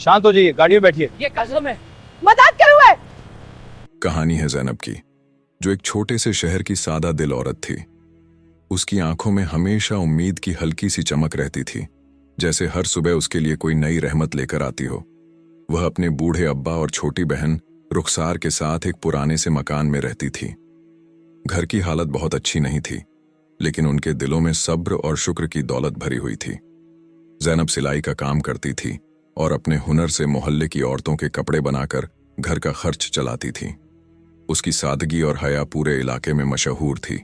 शांत हो जाइए, गाड़ी में बैठिए। ये कसम है। मदद करूँ है। कहानी है जैनब की, जो एक छोटे से शहर की सादा दिल औरत थी। उसकी आंखों में हमेशा उम्मीद की हल्की सी चमक रहती थी, जैसे हर सुबह उसके लिए कोई नई रहमत लेकर आती हो। वह अपने बूढ़े अब्बा और छोटी बहन रुखसार के साथ एक पुराने से मकान में रहती थी। घर की हालत बहुत अच्छी नहीं थी, लेकिन उनके दिलों में सब्र और शुक्र की दौलत भरी हुई थी। जैनब सिलाई का काम करती थी और अपने हुनर से मोहल्ले की औरतों के कपड़े बनाकर घर का खर्च चलाती थी। उसकी सादगी और हया पूरे इलाके में मशहूर थी,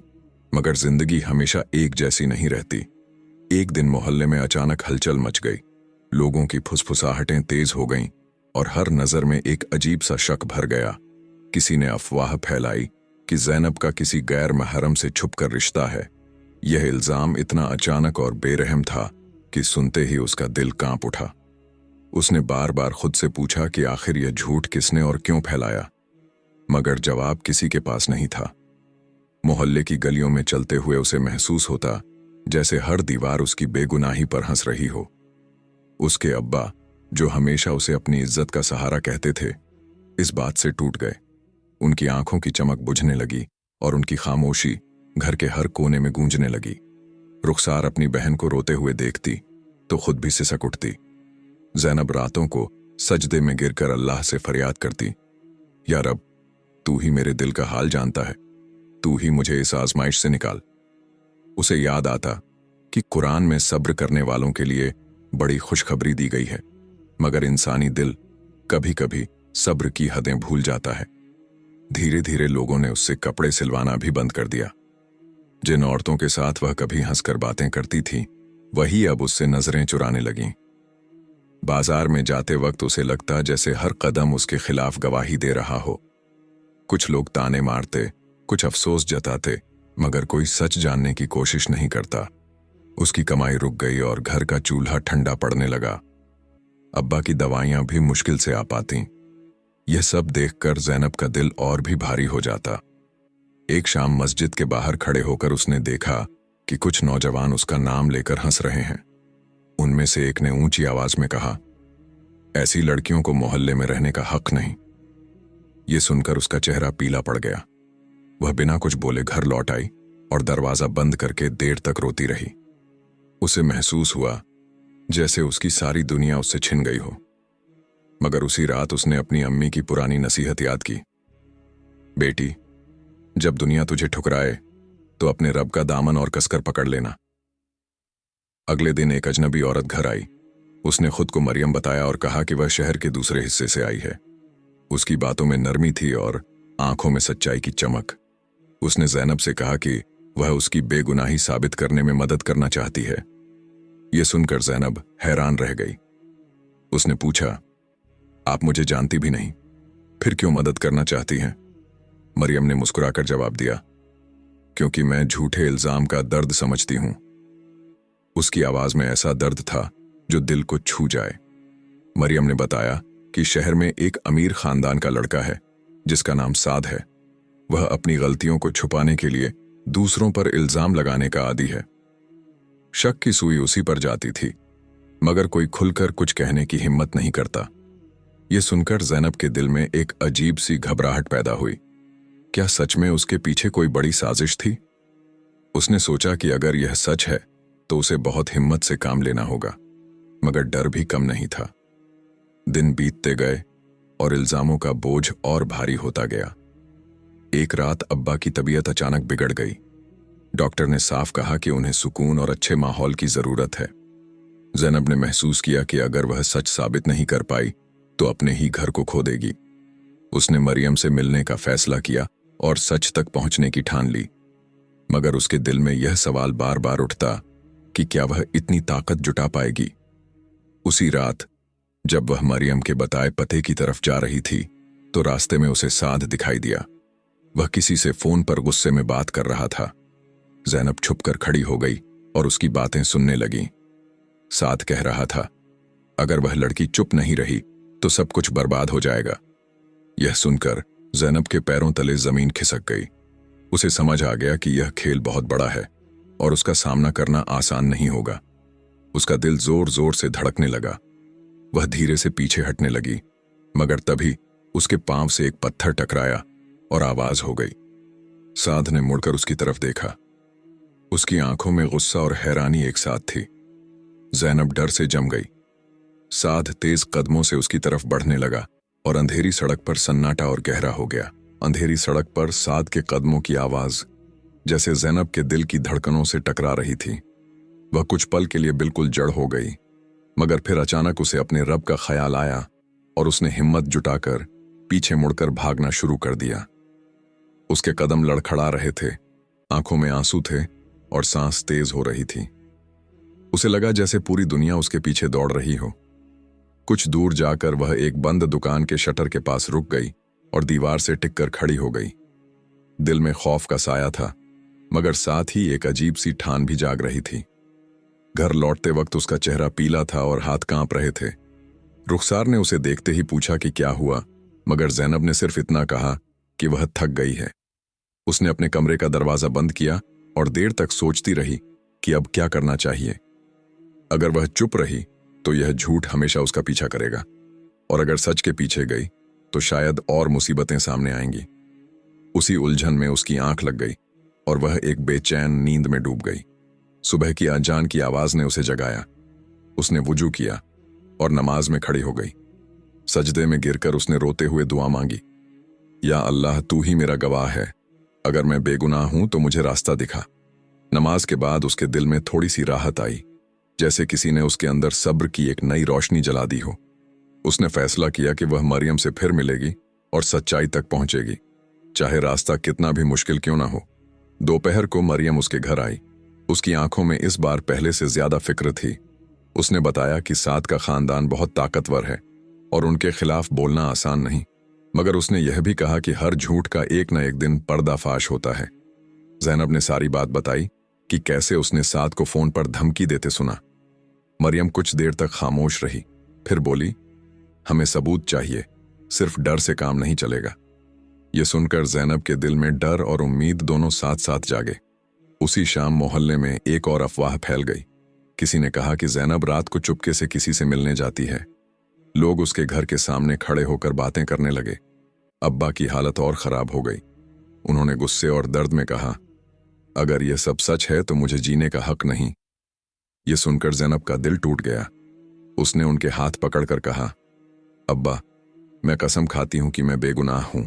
मगर जिंदगी हमेशा एक जैसी नहीं रहती। एक दिन मोहल्ले में अचानक हलचल मच गई। लोगों की फुसफुसाहटें तेज हो गईं और हर नजर में एक अजीब सा शक भर गया। किसी ने अफवाह फैलाई कि जैनब का किसी गैर महरम से छुपकर रिश्ता है। यह इल्जाम इतना अचानक और बेरहम था कि सुनते ही उसका दिल कांप उठा। उसने बार बार खुद से पूछा कि आखिर यह झूठ किसने और क्यों फैलाया, मगर जवाब किसी के पास नहीं था। मोहल्ले की गलियों में चलते हुए उसे महसूस होता जैसे हर दीवार उसकी बेगुनाही पर हंस रही हो। उसके अब्बा, जो हमेशा उसे अपनी इज्जत का सहारा कहते थे, इस बात से टूट गए। उनकी आंखों की चमक बुझने लगी और उनकी खामोशी घर के हर कोने में गूंजने लगी। रुखसार अपनी बहन को रोते हुए देखती तो खुद भी सिसक उठती। जैनब रातों को सजदे में गिरकर अल्लाह से फरियाद करती, या रब, तू ही मेरे दिल का हाल जानता है, तू ही मुझे इस आजमाइश से निकाल। उसे याद आता कि कुरान में सब्र करने वालों के लिए बड़ी खुशखबरी दी गई है, मगर इंसानी दिल कभी कभी सब्र की हदें भूल जाता है। धीरे धीरे लोगों ने उससे कपड़े सिलवाना भी बंद कर दिया। जिन औरतों के साथ वह कभी हंसकर बातें करती थी, वही अब उससे नजरें चुराने लगीं। बाजार में जाते वक्त उसे लगता जैसे हर कदम उसके खिलाफ गवाही दे रहा हो। कुछ लोग ताने मारते, कुछ अफसोस जताते, मगर कोई सच जानने की कोशिश नहीं करता। उसकी कमाई रुक गई और घर का चूल्हा ठंडा पड़ने लगा। अब्बा की दवाइयां भी मुश्किल से आ पाती। यह सब देखकर जैनब का दिल और भी भारी हो जाता। एक शाम मस्जिद के बाहर खड़े होकर उसने देखा कि कुछ नौजवान उसका नाम लेकर हंस रहे हैं। उनमें से एक ने ऊंची आवाज में कहा, ऐसी लड़कियों को मोहल्ले में रहने का हक नहीं। यह सुनकर उसका चेहरा पीला पड़ गया। वह बिना कुछ बोले घर लौट आई और दरवाजा बंद करके देर तक रोती रही। उसे महसूस हुआ जैसे उसकी सारी दुनिया उससे छिन गई हो। मगर उसी रात उसने अपनी अम्मी की पुरानी नसीहत याद की, बेटी, जब दुनिया तुझे ठुकराए तो अपने रब का दामन और कसकर पकड़ लेना। अगले दिन एक अजनबी औरत घर आई। उसने खुद को मरियम बताया और कहा कि वह शहर के दूसरे हिस्से से आई है। उसकी बातों में नरमी थी और आंखों में सच्चाई की चमक। उसने जैनब से कहा कि वह उसकी बेगुनाही साबित करने में मदद करना चाहती है। यह सुनकर जैनब हैरान रह गई। उसने पूछा, आप मुझे जानती भी नहीं, फिर क्यों मदद करना चाहती हैं? मरियम ने मुस्कुराकर जवाब दिया, क्योंकि मैं झूठे इल्जाम का दर्द समझती हूं। उसकी आवाज में ऐसा दर्द था जो दिल को छू जाए। मरियम ने बताया कि शहर में एक अमीर खानदान का लड़का है जिसका नाम साद है। वह अपनी गलतियों को छुपाने के लिए दूसरों पर इल्जाम लगाने का आदी है। शक की सुई उसी पर जाती थी, मगर कोई खुलकर कुछ कहने की हिम्मत नहीं करता। यह सुनकर जैनब के दिल में एक अजीब सी घबराहट पैदा हुई। क्या सच में उसके पीछे कोई बड़ी साजिश थी? उसने सोचा कि अगर यह सच है तो उसे बहुत हिम्मत से काम लेना होगा, मगर डर भी कम नहीं था। दिन बीतते गए और इल्जामों का बोझ और भारी होता गया। एक रात अब्बा की तबीयत अचानक बिगड़ गई। डॉक्टर ने साफ कहा कि उन्हें सुकून और अच्छे माहौल की जरूरत है। जैनब ने महसूस किया कि अगर वह सच साबित नहीं कर पाई तो अपने ही घर को खो देगी। उसने मरियम से मिलने का फैसला किया और सच तक पहुंचने की ठान ली, मगर उसके दिल में यह सवाल बार बार उठता कि क्या वह इतनी ताकत जुटा पाएगी। उसी रात जब वह मरियम के बताए पते की तरफ जा रही थी तो रास्ते में उसे साद दिखाई दिया। वह किसी से फोन पर गुस्से में बात कर रहा था। जैनब छुपकर खड़ी हो गई और उसकी बातें सुनने लगी। साद कह रहा था, अगर वह लड़की चुप नहीं रही तो सब कुछ बर्बाद हो जाएगा। यह सुनकर जैनब के पैरों तले जमीन खिसक गई। उसे समझ आ गया कि यह खेल बहुत बड़ा है और उसका सामना करना आसान नहीं होगा। उसका दिल जोर जोर से धड़कने लगा। वह धीरे से पीछे हटने लगी, मगर तभी उसके पांव से एक पत्थर टकराया और आवाज हो गई। साध ने मुड़कर उसकी तरफ देखा। उसकी आंखों में गुस्सा और हैरानी एक साथ थी। जैनब डर से जम गई। साध तेज कदमों से उसकी तरफ बढ़ने लगा और अंधेरी सड़क पर सन्नाटा और गहरा हो गया। अंधेरी सड़क पर साध के कदमों की आवाज जैसे जैनब के दिल की धड़कनों से टकरा रही थी। वह कुछ पल के लिए बिल्कुल जड़ हो गई, मगर फिर अचानक उसे अपने रब का ख्याल आया और उसने हिम्मत जुटाकर पीछे मुड़कर भागना शुरू कर दिया। उसके कदम लड़खड़ा रहे थे, आंखों में आंसू थे और सांस तेज हो रही थी। उसे लगा जैसे पूरी दुनिया उसके पीछे दौड़ रही हो। कुछ दूर जाकर वह एक बंद दुकान के शटर के पास रुक गई और दीवार से टिककर खड़ी हो गई। दिल में खौफ का साया था, मगर साथ ही एक अजीब सी ठान भी जाग रही थी। घर लौटते वक्त उसका चेहरा पीला था और हाथ कांप रहे थे। रुखसार ने उसे देखते ही पूछा कि क्या हुआ, मगर जैनब ने सिर्फ इतना कहा कि वह थक गई है। उसने अपने कमरे का दरवाजा बंद किया और देर तक सोचती रही कि अब क्या करना चाहिए। अगर वह चुप रही तो यह झूठ हमेशा उसका पीछा करेगा, और अगर सच के पीछे गई तो शायद और मुसीबतें सामने आएंगी। उसी उलझन में उसकी आंख लग गई और वह एक बेचैन नींद में डूब गई। सुबह की अजान की आवाज ने उसे जगाया। उसने वुजू किया और नमाज में खड़ी हो गई। सजदे में गिरकर उसने रोते हुए दुआ मांगी, या अल्लाह तू ही मेरा गवाह है, अगर मैं बेगुनाह हूं तो मुझे रास्ता दिखा। नमाज के बाद उसके दिल में थोड़ी सी राहत आई, जैसे किसी ने उसके अंदर सब्र की एक नई रोशनी जला दी हो। उसने फैसला किया कि वह मरियम से फिर मिलेगी और सच्चाई तक पहुंचेगी, चाहे रास्ता कितना भी मुश्किल क्यों ना हो। दोपहर को मरियम उसके घर आई। उसकी आंखों में इस बार पहले से ज्यादा फिक्र थी। उसने बताया कि साद का खानदान बहुत ताकतवर है और उनके खिलाफ बोलना आसान नहीं, मगर उसने यह भी कहा कि हर झूठ का एक न एक दिन पर्दाफाश होता है। जैनब ने सारी बात बताई कि कैसे उसने साद को फोन पर धमकी देते सुना। मरियम कुछ देर तक खामोश रही, फिर बोली, हमें सबूत चाहिए, सिर्फ डर से काम नहीं चलेगा। यह सुनकर जैनब के दिल में डर और उम्मीद दोनों साथ साथ जागे। उसी शाम मोहल्ले में एक और अफवाह फैल गई। किसी ने कहा कि जैनब रात को चुपके से किसी से मिलने जाती है। लोग उसके घर के सामने खड़े होकर बातें करने लगे। अब्बा की हालत और खराब हो गई। उन्होंने गुस्से और दर्द में कहा, अगर यह सब सच है तो मुझे जीने का हक नहीं। यह सुनकर जैनब का दिल टूट गया। उसने उनके हाथ पकड़कर कहा, अब्बा, मैं कसम खाती हूं कि मैं बेगुनाह हूं।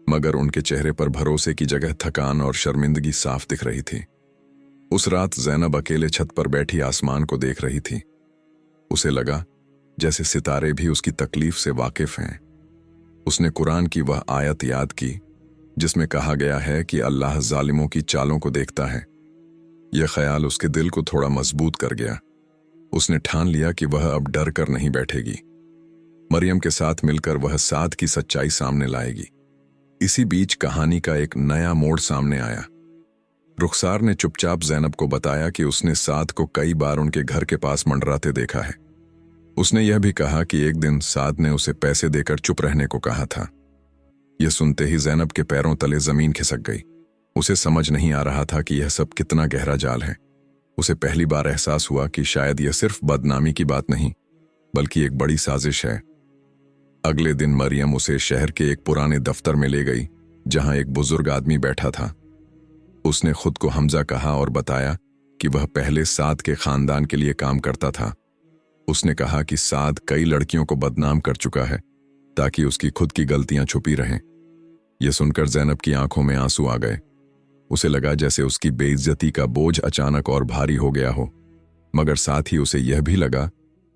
मगर उनके चेहरे पर भरोसे की जगह थकान और शर्मिंदगी साफ दिख रही थी। उस रात जैनब अकेले छत पर बैठी आसमान को देख रही थी। उसे लगा जैसे सितारे भी उसकी तकलीफ से वाकिफ हैं। उसने कुरान की वह आयत याद की जिसमें कहा गया है कि अल्लाह जालिमों की चालों को देखता है। यह ख्याल उसके दिल को थोड़ा मजबूत कर गया। उसने ठान लिया कि वह अब डर कर नहीं बैठेगी। मरियम के साथ मिलकर वह साद की सच्चाई सामने लाएगी। इसी बीच कहानी का एक नया मोड़ सामने आया। रुखसार ने चुपचाप जैनब को बताया कि उसने साद को कई बार उनके घर के पास मंडराते देखा है। उसने यह भी कहा कि एक दिन साद ने उसे पैसे देकर चुप रहने को कहा था। यह सुनते ही जैनब के पैरों तले जमीन खिसक गई। उसे समझ नहीं आ रहा था कि यह सब कितना गहरा जाल है। उसे पहली बार एहसास हुआ कि शायद यह सिर्फ बदनामी की बात नहीं, बल्कि एक बड़ी साजिश है। अगले दिन मरियम उसे शहर के एक पुराने दफ्तर में ले गई, जहां एक बुजुर्ग आदमी बैठा था। उसने खुद को हमजा कहा और बताया कि वह पहले साद के खानदान के लिए काम करता था। उसने कहा कि साद कई लड़कियों को बदनाम कर चुका है ताकि उसकी खुद की गलतियां छुपी रहें। यह सुनकर जैनब की आंखों में आंसू आ गए। उसे लगा जैसे उसकी बेइज्जती का बोझ अचानक और भारी हो गया हो, मगर साथ ही उसे यह भी लगा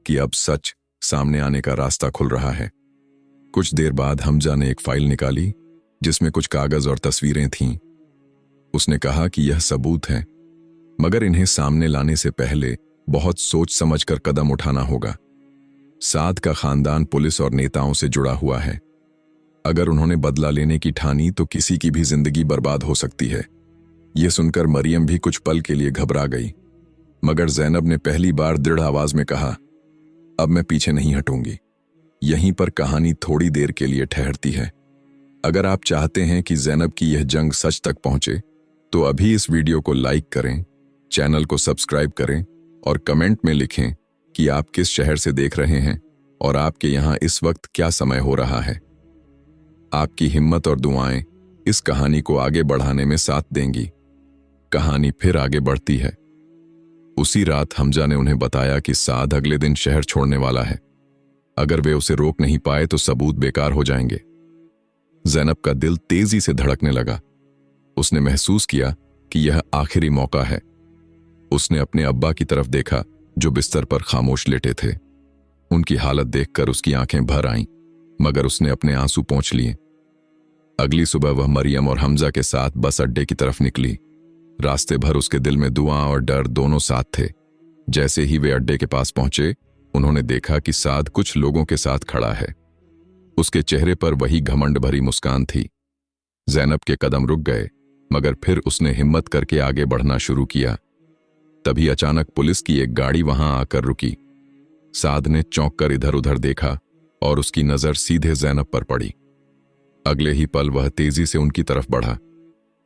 कि अब सच सामने आने का रास्ता खुल रहा है। कुछ देर बाद हमजा ने एक फाइल निकाली जिसमें कुछ कागज और तस्वीरें थीं। उसने कहा कि यह सबूत है, मगर इन्हें सामने लाने से पहले बहुत सोच समझकर कदम उठाना होगा। साद का खानदान पुलिस और नेताओं से जुड़ा हुआ है। अगर उन्होंने बदला लेने की ठानी तो किसी की भी जिंदगी बर्बाद हो सकती है। यह सुनकर मरियम भी कुछ पल के लिए घबरा गई, मगर जैनब ने पहली बार दृढ़ आवाज में कहा, अब मैं पीछे नहीं हटूंगी। यहीं पर कहानी थोड़ी देर के लिए ठहरती है। अगर आप चाहते हैं कि जैनब की यह जंग सच तक पहुंचे तो अभी इस वीडियो को लाइक करें, चैनल को सब्सक्राइब करें और कमेंट में लिखें कि आप किस शहर से देख रहे हैं और आपके यहां इस वक्त क्या समय हो रहा है। आपकी हिम्मत और दुआएं इस कहानी को आगे बढ़ाने में साथ देंगी। कहानी फिर आगे बढ़ती है। उसी रात हमजा ने उन्हें बताया कि साद अगले दिन शहर छोड़ने वाला है। अगर वे उसे रोक नहीं पाए तो सबूत बेकार हो जाएंगे। ज़ैनब का दिल तेजी से धड़कने लगा। उसने महसूस किया कि यह आखिरी मौका है। उसने अपने अब्बा की तरफ देखा जो बिस्तर पर खामोश लेटे थे। उनकी हालत देखकर उसकी आंखें भर आईं, मगर उसने अपने आंसू पोंछ लिए। अगली सुबह वह मरियम और हमजा के साथ बस अड्डे की तरफ निकली। रास्ते भर उसके दिल में दुआ और डर दोनों साथ थे। जैसे ही वे अड्डे के पास पहुंचे, उन्होंने देखा कि साद कुछ लोगों के साथ खड़ा है। उसके चेहरे पर वही घमंड भरी मुस्कान थी। ज़ैनब के कदम रुक गए, मगर फिर उसने हिम्मत करके आगे बढ़ना शुरू किया। तभी अचानक पुलिस की एक गाड़ी वहां आकर रुकी। साद ने चौंक कर इधर उधर देखा और उसकी नजर सीधे ज़ैनब पर पड़ी। अगले ही पल वह तेजी से उनकी तरफ बढ़ा,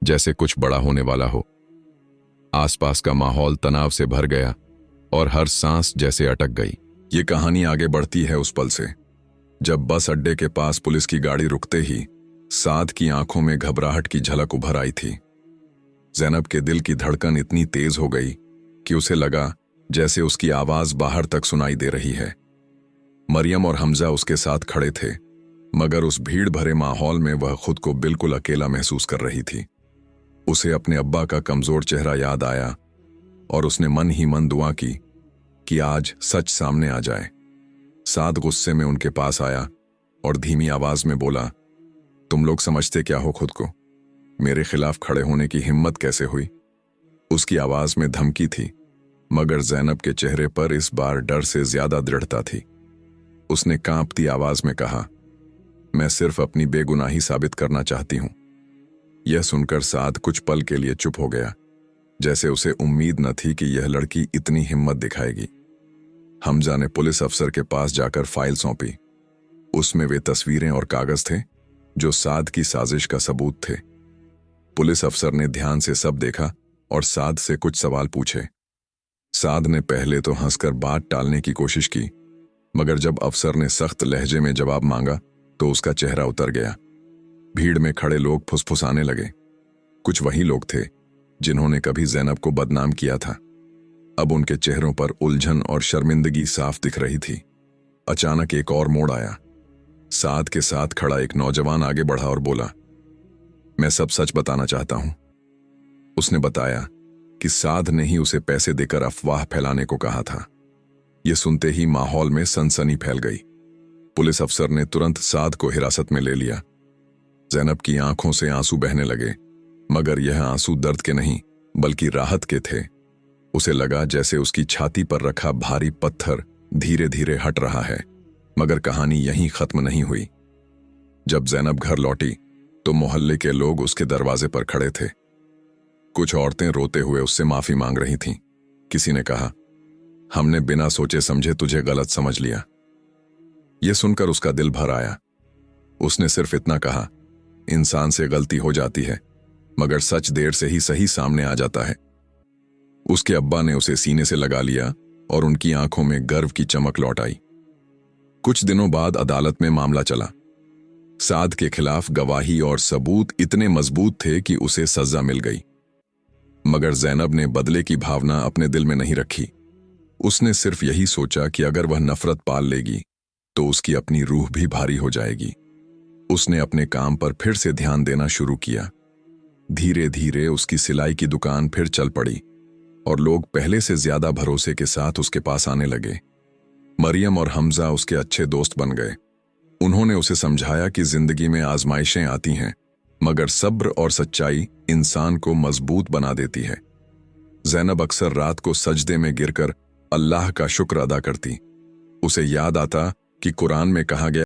जैसे कुछ बड़ा होने वाला हो। आसपास का माहौल तनाव से भर गया और हर सांस जैसे अटक गई। ये कहानी आगे बढ़ती है उस पल से, जब बस अड्डे के पास पुलिस की गाड़ी रुकते ही साद की आंखों में घबराहट की झलक उभर आई थी। ज़ैनब के दिल की धड़कन इतनी तेज हो गई कि उसे लगा जैसे उसकी आवाज बाहर तक सुनाई दे रही है। मरियम और हमजा उसके साथ खड़े थे, मगर उस भीड़ भरे माहौल में वह खुद को बिल्कुल अकेला महसूस कर रही थी। उसे अपने अब्बा का कमजोर चेहरा याद आया और उसने मन ही मन दुआ की कि आज सच सामने आ जाए। साद गुस्से में उनके पास आया और धीमी आवाज में बोला, तुम लोग समझते क्या हो खुद को? मेरे खिलाफ खड़े होने की हिम्मत कैसे हुई? उसकी आवाज में धमकी थी, मगर ज़ैनब के चेहरे पर इस बार डर से ज्यादा दृढ़ता थी। उसने कांपती आवाज में कहा, मैं सिर्फ अपनी बेगुनाही साबित करना चाहती हूं। यह सुनकर साद कुछ पल के लिए चुप हो गया, जैसे उसे उम्मीद न थी कि यह लड़की इतनी हिम्मत दिखाएगी। हमजा ने पुलिस अफसर के पास जाकर फाइल सौंपी। उसमें वे तस्वीरें और कागज थे जो साद की साजिश का सबूत थे। पुलिस अफसर ने ध्यान से सब देखा और साद से कुछ सवाल पूछे। साद ने पहले तो हंसकर बात टालने की कोशिश की, मगर जब अफसर ने सख्त लहजे में जवाब मांगा तो उसका चेहरा उतर गया। भीड़ में खड़े लोग फुसफुसाने लगे। कुछ वही लोग थे जिन्होंने कभी ज़ैनब को बदनाम किया था। अब उनके चेहरों पर उलझन और शर्मिंदगी साफ दिख रही थी। अचानक एक और मोड़ आया। साद के साथ खड़ा एक नौजवान आगे बढ़ा और बोला, मैं सब सच बताना चाहता हूं। उसने बताया कि साद ने ही उसे पैसे देकर अफवाह फैलाने को कहा था। यह सुनते ही माहौल में सनसनी फैल गई। पुलिस अफसर ने तुरंत साद को हिरासत में ले लिया। ज़ैनब की आंखों से आंसू बहने लगे, मगर यह आंसू दर्द के नहीं बल्कि राहत के थे। उसे लगा जैसे उसकी छाती पर रखा भारी पत्थर धीरे धीरे हट रहा है। मगर कहानी यहीं खत्म नहीं हुई। जब ज़ैनब घर लौटी तो मोहल्ले के लोग उसके दरवाजे पर खड़े थे। कुछ औरतें रोते हुए उससे माफी मांग रही थीं। किसी ने कहा, हमने बिना सोचे समझे तुझे गलत समझ लिया। यह सुनकर उसका दिल भर आया। उसने सिर्फ इतना कहा, इंसान से गलती हो जाती है, मगर सच देर से ही सही सामने आ जाता है। उसके अब्बा ने उसे सीने से लगा लिया और उनकी आंखों में गर्व की चमक लौट आई। कुछ दिनों बाद अदालत में मामला चला। साद के खिलाफ गवाही और सबूत इतने मजबूत थे कि उसे सजा मिल गई, मगर ज़ैनब ने बदले की भावना अपने दिल में नहीं रखी। उसने सिर्फ यही सोचा कि अगर वह नफरत पाल लेगी तो उसकी अपनी रूह भी भारी हो जाएगी। उसने अपने काम पर फिर से ध्यान देना शुरू किया। धीरे धीरे उसकी सिलाई की दुकान फिर चल पड़ी और लोग पहले से ज्यादा भरोसे के साथ उसके पास आने लगे। मरियम और हमजा उसके अच्छे दोस्त बन गए। उन्होंने उसे समझाया कि जिंदगी में आजमाइशें आती हैं, मगर सब्र और सच्चाई इंसान को मजबूत बना देती है। ज़ैनब अक्सर रात को सजदे में गिरकर अल्लाह का शुक्र अदा करती। उसे याद आता कि कुरान में कहा गया